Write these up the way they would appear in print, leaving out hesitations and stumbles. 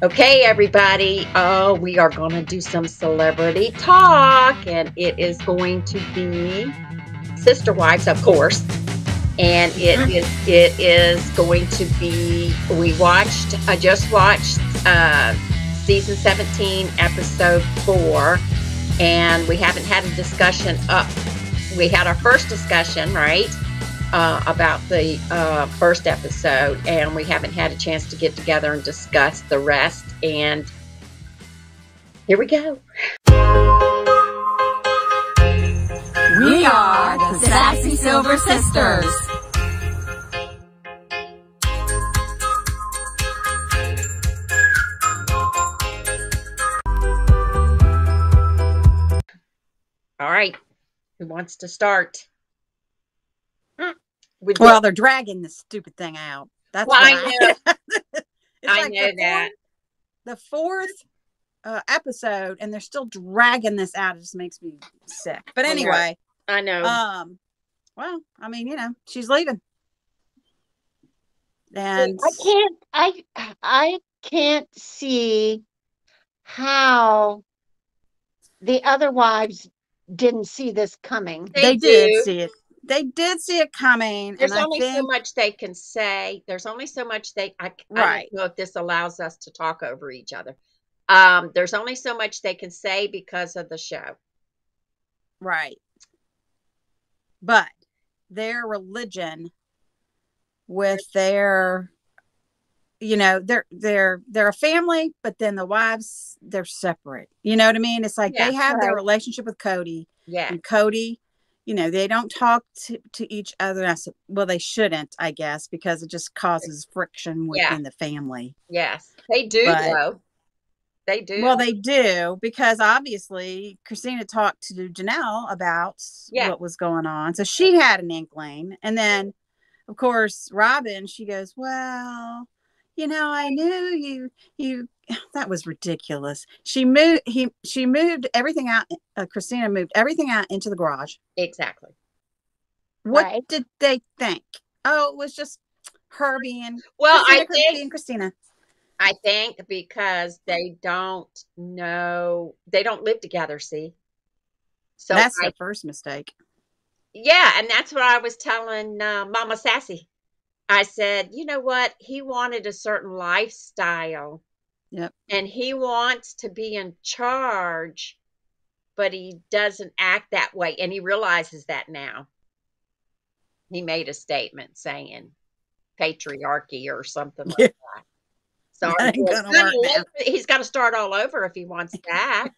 Okay, everybody. We are going to do some celebrity talk, and it is going to be Sister Wives, of course. And it is going to be. I just watched season 17, episode 4, and we haven't had a discussion up. We had our first discussion, right? About the first episode, and we haven't had a chance to get together and discuss the rest. And here we go. We are the Sassy Silver Sisters. All right, who wants to start? Well, they're dragging this stupid thing out. That's well, what I know. I like know that. The fourth episode, and they're still dragging this out. It just makes me sick. But anyway, I know. Well, I mean, she's leaving, and I can't see how the other wives didn't see this coming. They did see it. They did see it coming. There's and only so much they can say. There's only so much I don't know if this allows us to talk over each other. There's only so much they can say because of the show. Right. But their religion with their, they're a family, but then the wives, they're separate. You know what I mean? It's like they have their relationship with Cody. Yeah. And Cody, they don't talk to each other. Well, they shouldn't, I guess, because it just causes friction within the family. Yes, they do, though. They do. Well, they do, because obviously Christina talked to Janelle about what was going on. So she had an inkling. And then, of course, Robin, she goes, well, I knew you that was ridiculous. She moved everything out. Christina moved everything out into the garage. Exactly. What did they think? Oh, it was just her being Christina. I think because they don't live together, see? So that's the first mistake. Yeah, and that's what I was telling Mama Sassy. I said, you know what? He wanted a certain lifestyle. Yep. And he wants to be in charge, but he doesn't act that way. And he realizes that now. He made a statement saying patriarchy or something like that. So he's got to start all over if he wants that.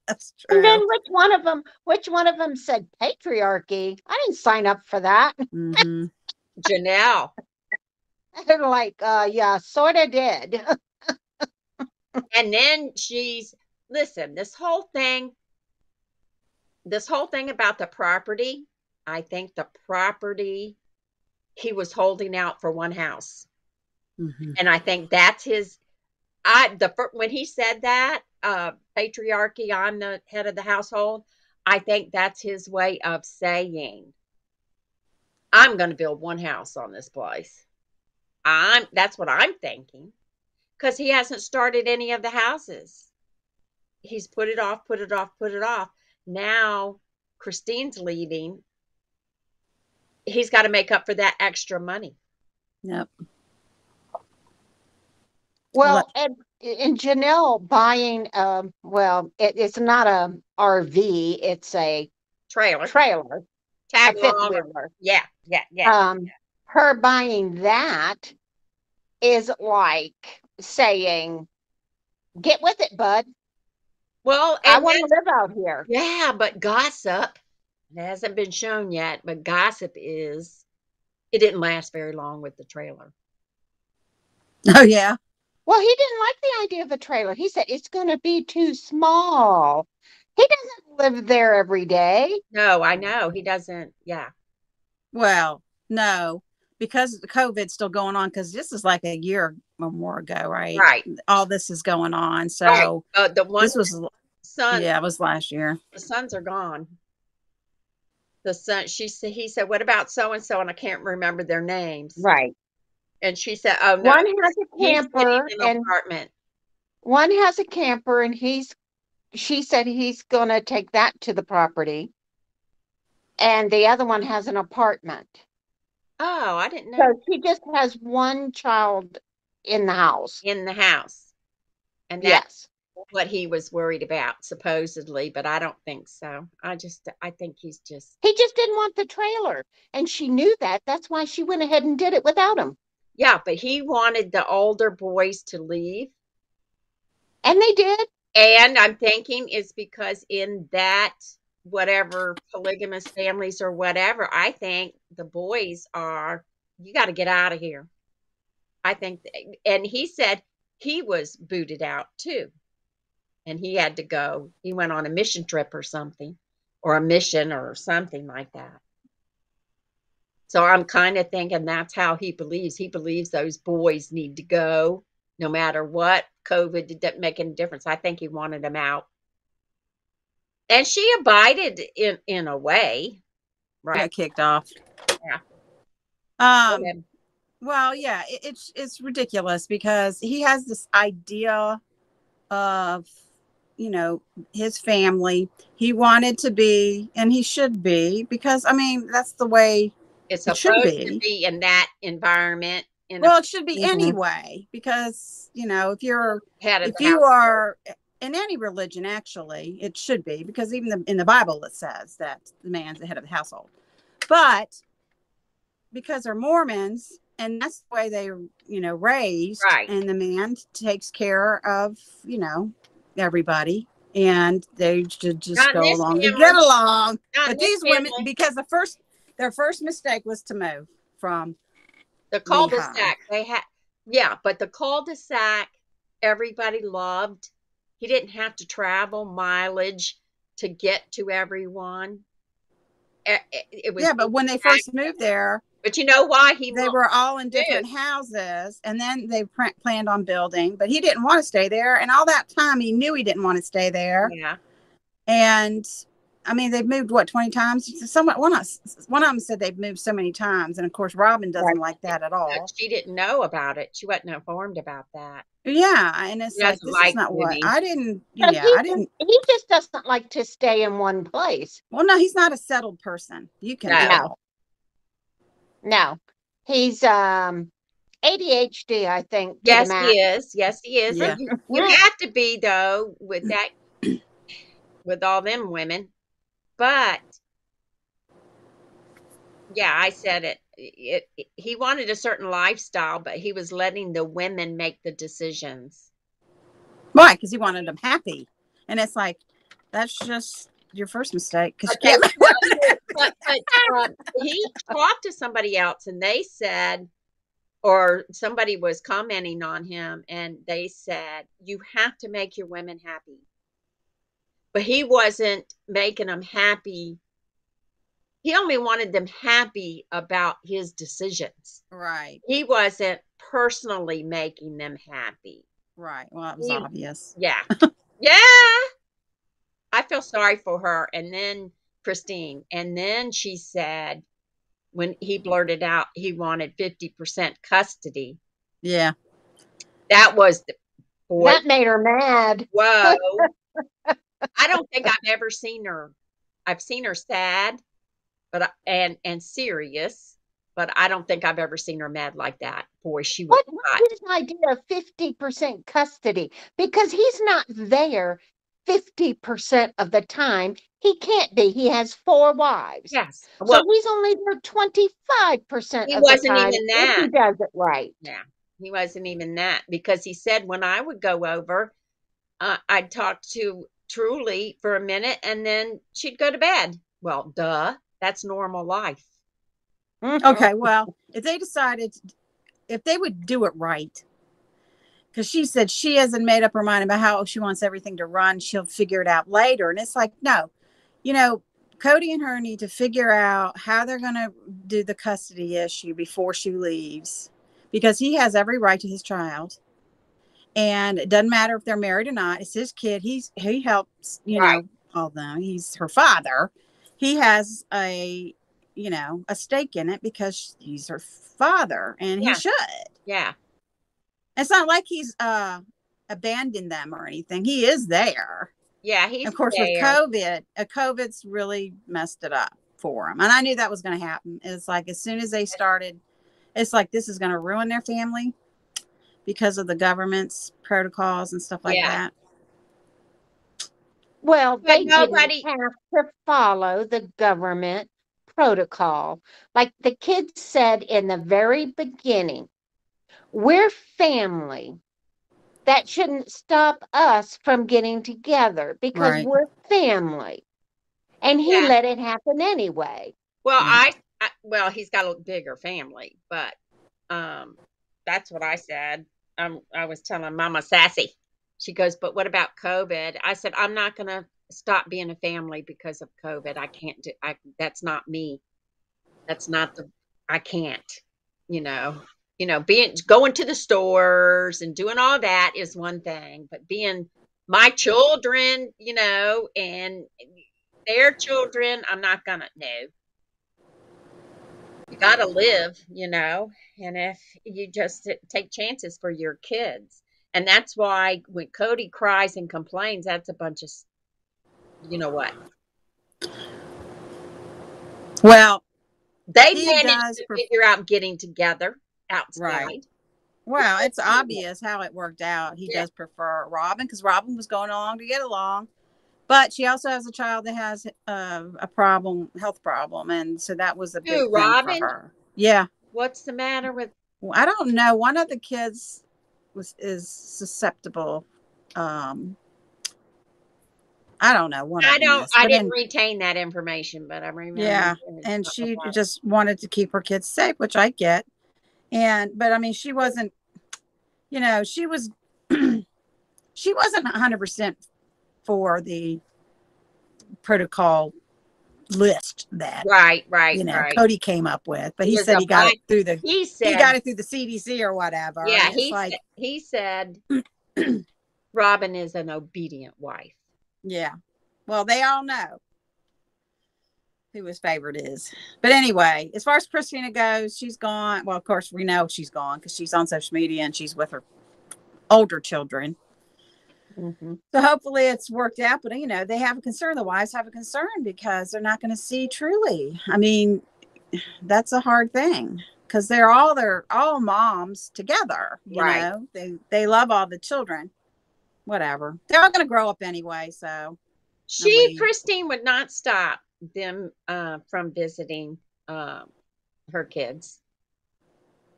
That's true. And then which one of them said patriarchy? I didn't sign up for that. Mm-hmm. Janelle. Like, yeah, sort of did. And then listen, this whole thing about the property, I think the property he was holding out for one house. Mm-hmm. And I think that's when he said that, patriarchy, I'm the head of the household, I think that's his way of saying, I'm going to build one house on this place. That's what I'm thinking. Because he hasn't started any of the houses. He's put it off. Now Christine's leaving. He's got to make up for that extra money. Yep. Well, and Janelle buying, it's not a RV, it's a trailer. Tag along. Yeah. Her buying that is like saying, get with it, bud. Well, I want to live out here. Yeah, but gossip, it hasn't been shown yet, but gossip is, it didn't last very long with the trailer. Oh, yeah. Well, he didn't like the idea of a trailer. He said it's going to be too small. He doesn't live there every day. No, I know. He doesn't. Yeah. Well, no, because the COVID's still going on, because this is like a year or more ago, right? Right. All this is going on. So the one, this was son. Yeah, it was last year. The sons are gone. The son, he said, what about so-and-so? And I can't remember their names. Right. And she said, oh, no. One has a camper and apartment. One has a camper, and she said he's going to take that to the property. And the other one has an apartment. Oh, I didn't know. So she just has one child in the house. In the house. And that's what he was worried about, supposedly, but I don't think so. I think he just didn't want the trailer. And she knew that. That's why she went ahead and did it without him. Yeah, but he wanted the older boys to leave. And they did. And I'm thinking it's because in that, whatever, polygamous families or whatever, I think the boys are, you got to get out of here. I think, and he said he was booted out too. And he had to go. He went on a mission trip or something, or a mission or something like that. So I'm kind of thinking that's how he believes. He believes those boys need to go no matter what. COVID didn't make any difference. I think he wanted them out. And she abided in a way. Right. Got kicked off. Yeah. Well, yeah, it's ridiculous because he has this idea of, you know, his family. He wanted to be, and he should be, because I mean that's the way it's supposed to be in that environment. Well, it should be anyway, because you know if you are in any religion, actually, it should be, because even in the Bible it says that the man's the head of the household. But because they're Mormons, and that's the way they raised, right, and the man takes care of everybody, and they should just go along to get along. But these women, because their first mistake was to move from the cul-de-sac. But the cul-de-sac everybody loved. He didn't have to travel mileage to get to everyone. It was but when they first moved there. But you know why they were all in different houses, and then they planned on building, but he didn't want to stay there. And all that time he knew he didn't want to stay there. Yeah. And I mean, they've moved 20 times. One of them said they've moved so many times. And of course, Robin doesn't like that at all. She didn't know about it. She wasn't informed about that. Yeah. And it's like, this is not what I didn't. He just doesn't like to stay in one place. Well, no, he's not a settled person. You can tell. No, he's ADHD, I think. Yes, he is. Yes, he is. Yeah. You have to be, though, with that, with all them women. But yeah, I said it. He wanted a certain lifestyle, but he was letting the women make the decisions. Right, because he wanted them happy, and it's like that's just your first mistake. Because but he talked to somebody else, and they said, or somebody was commenting on him, and they said, you have to make your women happy. But he wasn't making them happy. He only wanted them happy about his decisions. Right. He wasn't personally making them happy. Right. Well, it was obvious. Yeah. Yeah. I feel sorry for her. And then Christine. And then she said, when he blurted out he wanted 50% custody. Yeah. That was the boy. That made her mad. Whoa. I don't think I've ever seen her. I've seen her sad, but and serious, but I don't think I've ever seen her mad like that. Boy, she was. What's his idea of 50% custody? Because he's not there 50% of the time. He can't be. He has 4 wives. Yes. So he's only there 25% of the time. Even that. If he does it right. Yeah. He wasn't even that, because he said when I would go over, I'd talk to Truly for a minute and then she'd go to bed. Well, duh. That's normal life. Okay, well, if they would do it right, because she said she hasn't made up her mind about how she wants everything to run. She'll figure it out later. And it's like, no, Cody and her need to figure out how they're going to do the custody issue before she leaves, because he has every right to his child. And it doesn't matter if they're married or not. It's his kid. He helps, all them. He's her father. He has a stake in it because he's her father, and he should. Yeah. It's not like he's a abandoned them or anything. He is there. Yeah, he's of course there. With COVID's really messed it up for him. And I knew that was going to happen. It's like as soon as they started, it's like this is going to ruin their family because of the government's protocols and stuff like that. Well, But they nobody didn't have to follow the government protocol. Like the kids said in the very beginning, we're family. That shouldn't stop us from getting together because Right. we're family. And he Yeah. let it happen anyway. Well, Yeah. well, he's got a bigger family, but that's what I said. I was telling Mama Sassy. She goes, "But what about COVID?" I said, "I'm not going to stop being a family because of COVID. I can't do that's not me. That's not the I can't, you know. Being going to the stores and doing all that is one thing, but being my children, and their children, I'm not gonna no. You gotta live, and if you just take chances for your kids. And that's why when Cody cries and complains, that's a bunch of, you know what? Well, They he managed to figure out getting together outside. Right. Well, it's obvious how it worked out. He does prefer Robin because Robin was going along to get along. But she also has a child that has a health problem. And so that was a big thing Robin? for her. Yeah. What's the matter with? Well, I don't know. One of the kids is susceptible. I don't know. I didn't retain that information, but I remember. Yeah. And she just wanted to keep her kids safe, which I get. But I mean, she wasn't, she wasn't 100% for the protocol list that right. Cody came up with, but he said he got it through the CDC or whatever. Yeah, he said Robin is an obedient wife. Yeah. Well, they all know who his favorite is. But anyway, as far as Christina goes, she's gone. Well, of course, we know she's gone because she's on social media and she's with her older children. Mm-hmm. So hopefully it's worked out. But, they have a concern. The wives have a concern because they're not going to see Truly. I mean, that's a hard thing because they're all moms together. Right. They love all the children. Whatever. They're all going to grow up anyway. So Christine would not stop them from visiting her kids.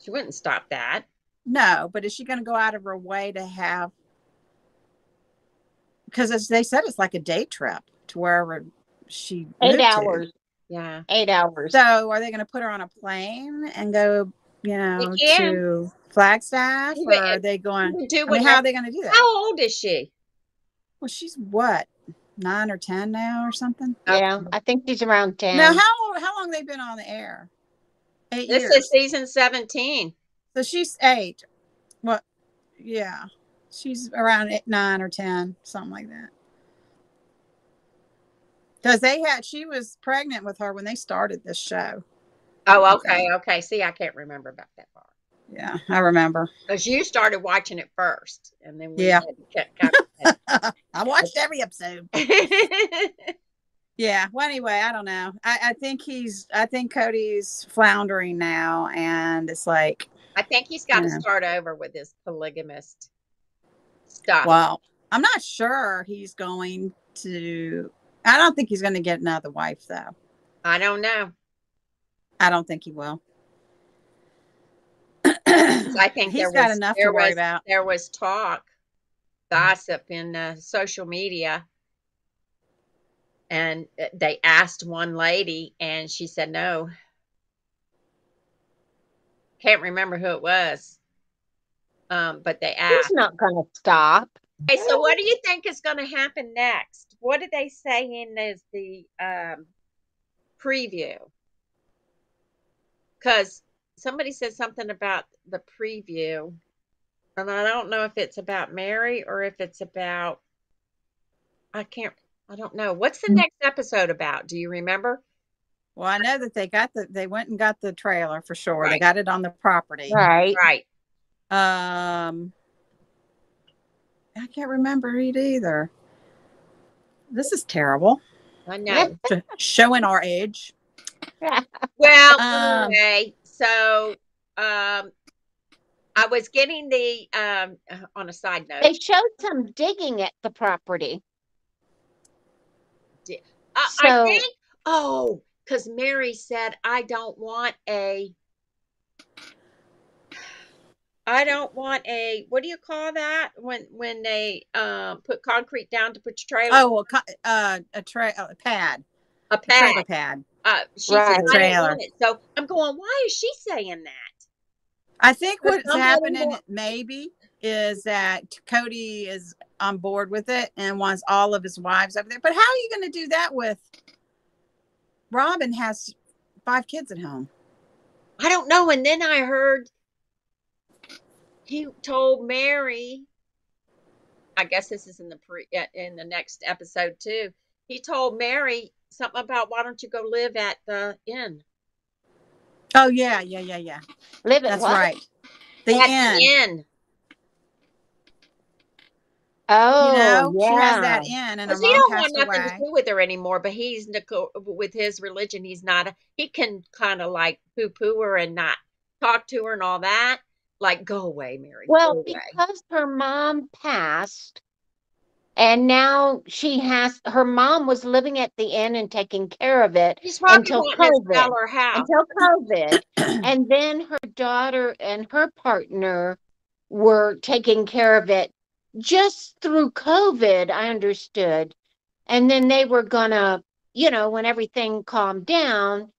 She wouldn't stop that. No, but is she going to go out of her way to have? Because as they said, it's like a day trip to wherever she 8 hours. Yeah, 8 hours. So are they going to put her on a plane and go, to Flagstaff, or are they going? How are they going to do that? How old is she? Well, she's what, 9 or 10 now, or something. Yeah, I think she's around 10. Now, how long have they been on the air? 8 years. This is season 17. So she's 8. Well, yeah. She's around 9 or 10, something like that. Because she was pregnant with her when they started this show. Oh, okay. See, I can't remember about that part. Yeah, I remember. Because you started watching it first, and then I watched every episode. Yeah. Well, anyway, I don't know. I think Cody's floundering now, and it's like I think he's got to start over with his polygamist stuff. Well, I'm not sure he's going to. I don't think he's going to get another wife, though. I don't know. I don't think he will. I think he's got enough to worry about. There was gossip in social media, and they asked one lady, and she said no. Can't remember who it was, but they asked. He's not going to stop. Okay, so what do you think is going to happen next? What did they say in the preview? Because somebody said something about the preview, and I don't know if it's about Mary or if it's about, I don't know. What's the next episode about? Do you remember? Well, I know that they went and got the trailer for sure. Right. They got it on the property. Right. Right. I can't remember it either. This is terrible. I know. Showing our age. Well, anyway, so I was getting the on a side note. They showed some digging at the property. I think because Mary said I don't want a what do you call that when they put concrete down to put your trailer? Oh, a pad. A pad. A trailer pad. She said I don't want it. So I'm going, why is she saying that? I think what's happening maybe is that Cody is on board with it and wants all of his wives over there. But how are you going to do that with Robin has 5 kids at home? I don't know. And then I heard he told Mary, I guess this is in the next episode too. He told Mary something about, why don't you go live at the inn? Oh yeah. Live at That's what? right. The inn. Oh, you know, yeah. She has that inn, and her mom don't passed want nothing away. to do with her anymore. But he's with his religion. He's not. He can kind of like poo-poo her and not talk to her and all that. Like, go away, Mary. Well, because her mom passed, and now her mom was living at the inn and taking care of it until COVID. Until COVID. And then her daughter and her partner were taking care of it just through COVID, I understood. And then they were gonna, when everything calmed down,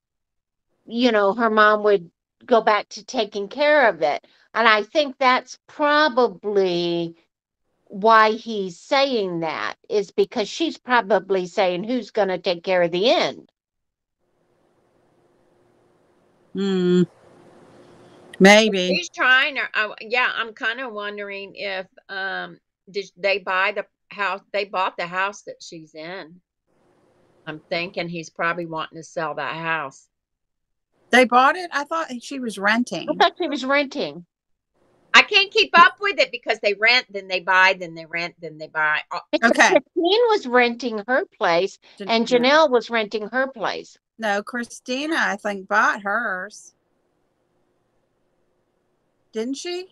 her mom would go back to taking care of it. And I think that's probably why he's saying that, is because she's probably saying, who's going to take care of the inn? Maybe. He's trying to, I'm kind of wondering if, did they buy the house? They bought the house that she's in. I'm thinking he's probably wanting to sell that house. They bought it? I thought she was renting. I thought she was renting. I can't keep up with it because they rent, then they buy, then they rent, then they buy. Okay. Christine was renting her place, and Janelle was renting her place. No, Christina, I think, bought hers. Didn't she?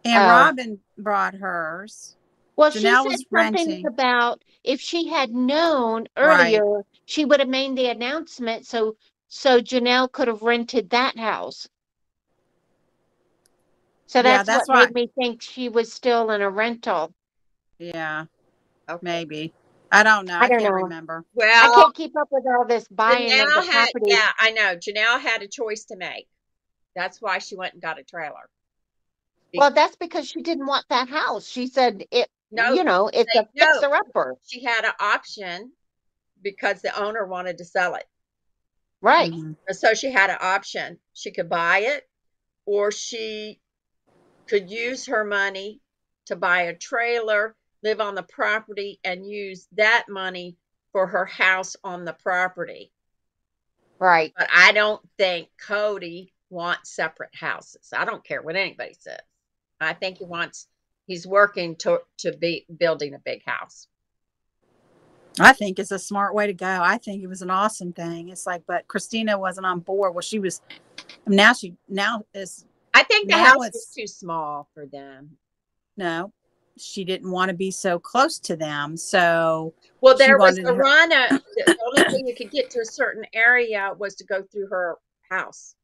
And Robin bought hers. Well, Janelle she said something about if she had known earlier, she would have made the announcement so Janelle could have rented that house. So that's what made me think she was still in a rental. Yeah, maybe. I don't know. I can't remember. Well, I can't keep up with all this buying of the property. Yeah, I know. Janelle had a choice to make. That's why she went and got a trailer. Well, that's because she didn't want that house. She said it's a fixer-upper. She had an option because the owner wanted to sell it. Right. So she had an option. She could buy it, or she could use her money to buy a trailer, live on the property, and use that money for her house on the property. Right. But I don't think Cody wants separate houses. I don't care what anybody says. I think he's working to be building a big house. I think it's a smart way to go. I think it was an awesome thing. It's like, but Christina wasn't on board. Well, she was, now is. I think the house was too small for them. No, she didn't want to be so close to them. So, well, there was a run. The only way you could get to a certain area was to go through her house.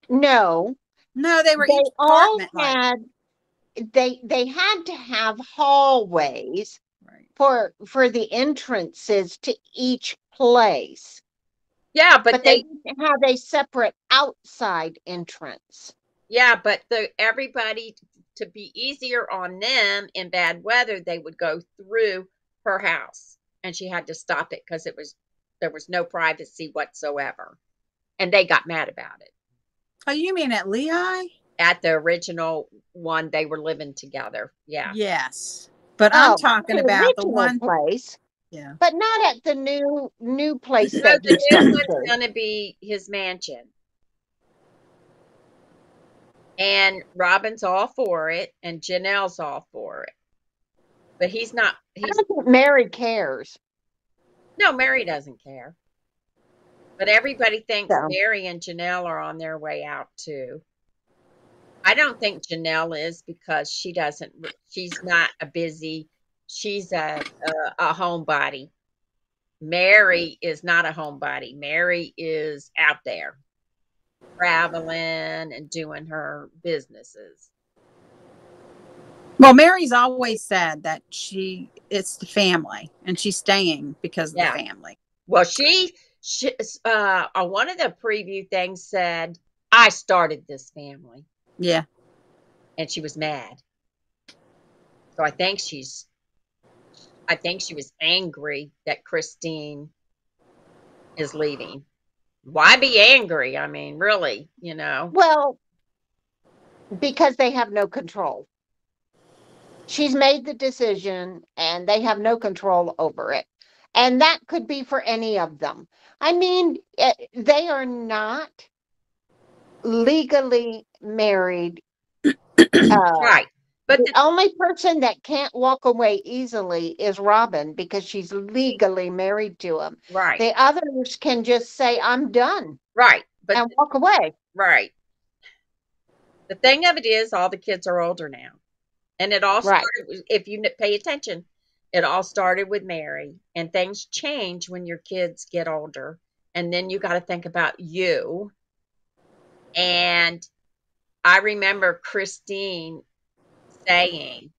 No, they were. They all had. They had to have hallways for the entrances to each place. Yeah, but they didn't have a separate outside entrance. Yeah, but everybody, to be easier on them in bad weather, they would go through her house, and she had to stop it because there was no privacy whatsoever, and they got mad about it. Oh, you mean at Lehigh? At the original one, they were living together. Yeah. Yes, but I'm talking about the one place. Yeah, but not at the new place. So the new one's going to be his mansion. And Robin's all for it, and Janelle's all for it. But he's not. I don't think Mary cares. No, Mary doesn't care. But everybody thinks So, Mary and Janelle are on their way out too. I don't think Janelle is because she's not a busy, she's a homebody. Mary is not a homebody. Mary is out there traveling and doing her businesses. Well, Mary's always said that it's the family and she's staying because of the family. Well, she on one of the preview things said, I started this family. Yeah. And she was mad. So I think she was angry that Christine is leaving. Why be angry? I mean, really, well, because they have no control. She's made the decision and they have no control over it. And that could be for any of them. I mean, they are not legally married. Right. But the only person that can't walk away easily is Robin because she's legally married to him. Right. The others can just say, I'm done. Right. And walk away. Right. The thing of it is, all the kids are older now. And it all started, if you pay attention, it all started with Mary. And things change when your kids get older. And then you got to think about you. And I remember Christine saying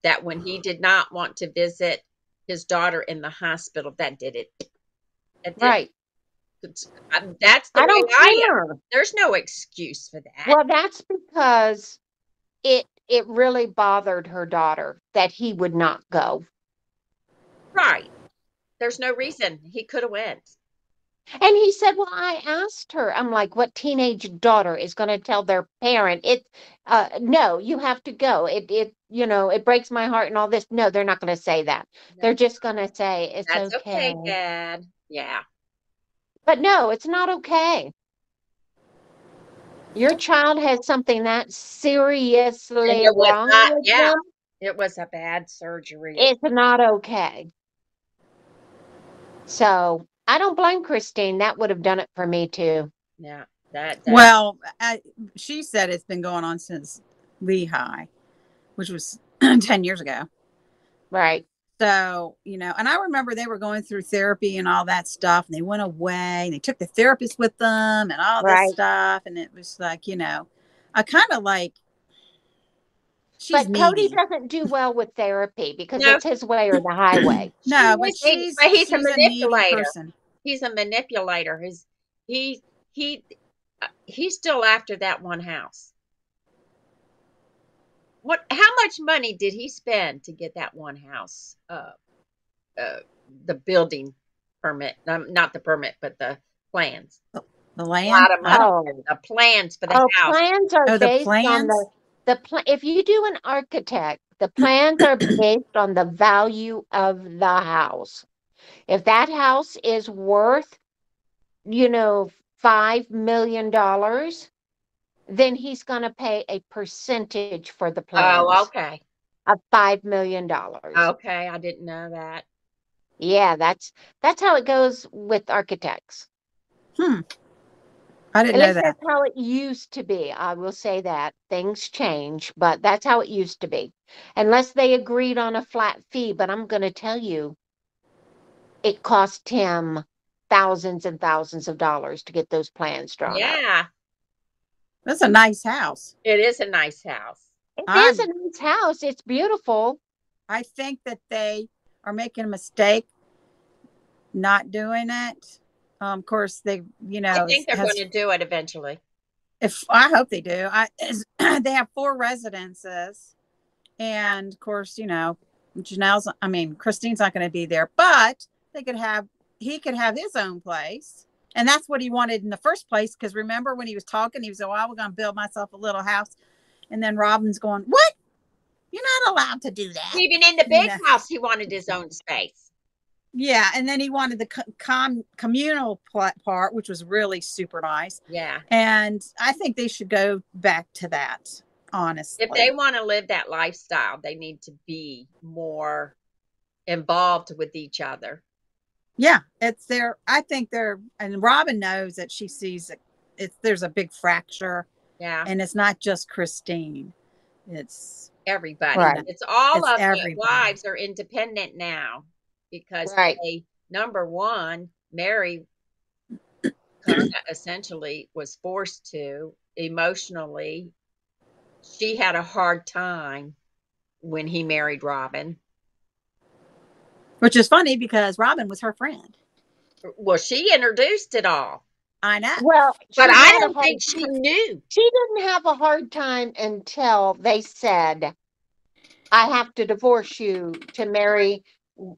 that when he did not want to visit his daughter in the hospital, that did it. Right. That's the way I am. There's no excuse for that. Well, that's because it really bothered her daughter that he would not go. Right. There's no reason. He could have went. And he said, well, I asked her. I'm like, what teenage daughter is going to tell their parent, no, you have to go. It breaks my heart and all this. No, they're not going to say that. No. They're just going to say, it's That's okay. Dad. Yeah. But no, it's not okay. Your child has something that seriously wrong with them. It was a bad surgery. It's not okay. So I don't blame Christine. That would have done it for me too. Yeah. Well, she said it's been going on since Lehigh, which was 10 years ago. Right. So, and I remember they were going through therapy and all that stuff, and they went away and they took the therapist with them and all this stuff. And it was like, I kind of like, but needy. Cody doesn't do well with therapy because it's his way or the highway. No, but he's a manipulator. He's a manipulator. He's still after that one house. How much money did he spend to get that one house? The building permit, not the permit, but the plans. The land. A lot of money. The plans for the house. Plans are based on if you do an architect, the plans are based on the value of the house. If that house is worth, $5 million, then he's going to pay a percentage for the plans. Oh, okay. Of $5 million. Okay, I didn't know that. Yeah, that's how it goes with architects. I didn't know that. That's how it used to be. I will say that. Things change, but that's how it used to be. Unless they agreed on a flat fee, but I'm going to tell you, it cost him thousands and thousands of dollars to get those plans drawn up. Yeah. That's a nice house. It is a nice house. It is a nice house. It's beautiful. I think that they are making a mistake not doing it. Of course, they, I think they're going to do it eventually. I hope they do. They have 4 residences, and of course, Christine's not going to be there, but he could have his own place, and that's what he wanted in the first place. Because remember when he was talking, he was like, "Well, we're going to build myself a little house," and then Robin's going, "What? You're not allowed to do that." Even in the big house, he wanted his own space. Yeah, and then he wanted the communal part, which was really super nice. Yeah. And I think they should go back to that. honestly. If they want to live that lifestyle, they need to be more involved with each other. Yeah, it's there. I think they're, and Robin knows that she sees it. There's a big fracture. Yeah. And it's not just Christine. It's everybody. Right. It's all It's of everybody. the wives are independent now because Right. they, number one, Mary kind of essentially was forced to emotionally. She had a hard time when he married Robin. Which is funny because Robin was her friend. Well, she introduced it all. I know. Well, But she I had a don't hard think she time. knew. She didn't have a hard time until they said, I have to divorce you to marry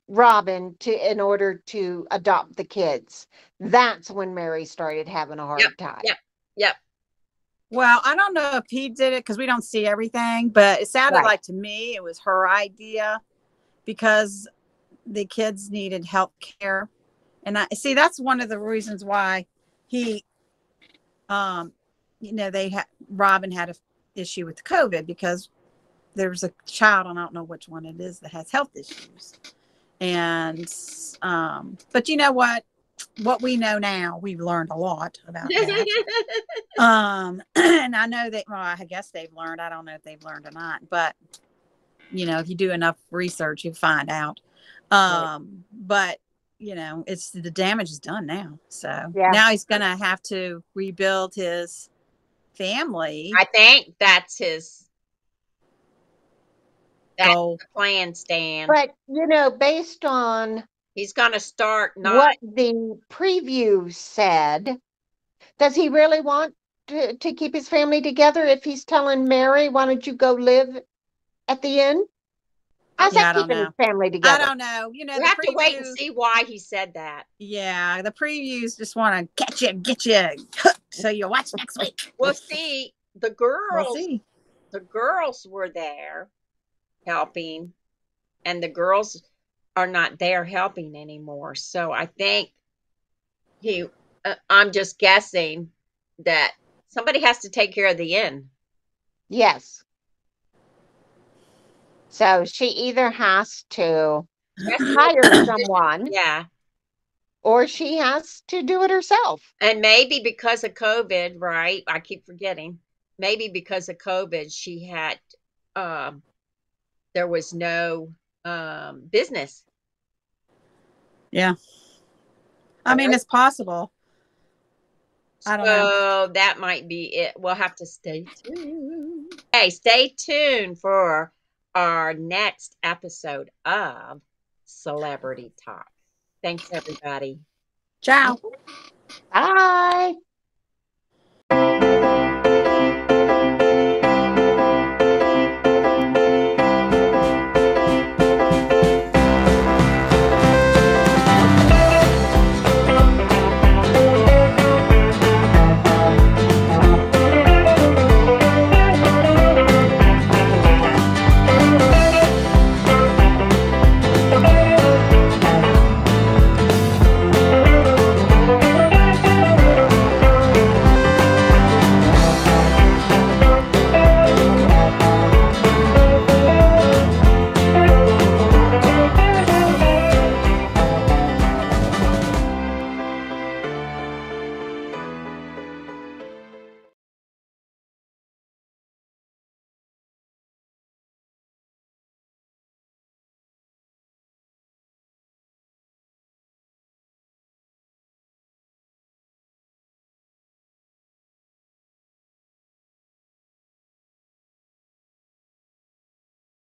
Robin in order to adopt the kids. That's when Mary started having a Yep, hard time. yep. Well, I don't know if he did it because we don't see everything, but it sounded Right. like to me it was her idea because the kids needed health care. And I see that's one of the reasons why he, Robin had a issue with COVID because there's a child, and I don't know which one it is, that has health issues. And, but you know what we know now, we've learned a lot about that. And I know that, well, I guess they've learned, I don't know if they've learned or not, but if you do enough research, you find out. Right. But it's the damage is done now. So Yeah. now he's going to have to rebuild his family. I think that's goal. the plan, Stan. But, based on He's going to start what the preview said, does he really want to keep his family together if he's telling Mary, why don't you go live at the inn? How's that keeping his family together? I don't know. We have to wait and see why he said that. Yeah, the previews just want to get you hooked, so you'll watch next week. We'll see. The girls were there helping, and the girls are not there helping anymore. So I think I'm just guessing that somebody has to take care of the inn. Yes. So she either has to hire someone, yeah, or she has to do it herself. And maybe because of COVID, right? I keep forgetting. Maybe because of COVID, she had there was no business. Yeah. I mean, it's possible. I don't know. So that might be it. We'll have to stay tuned. Hey, stay tuned for our next episode of Celebrity Talk. Thanks, everybody. Ciao. Bye.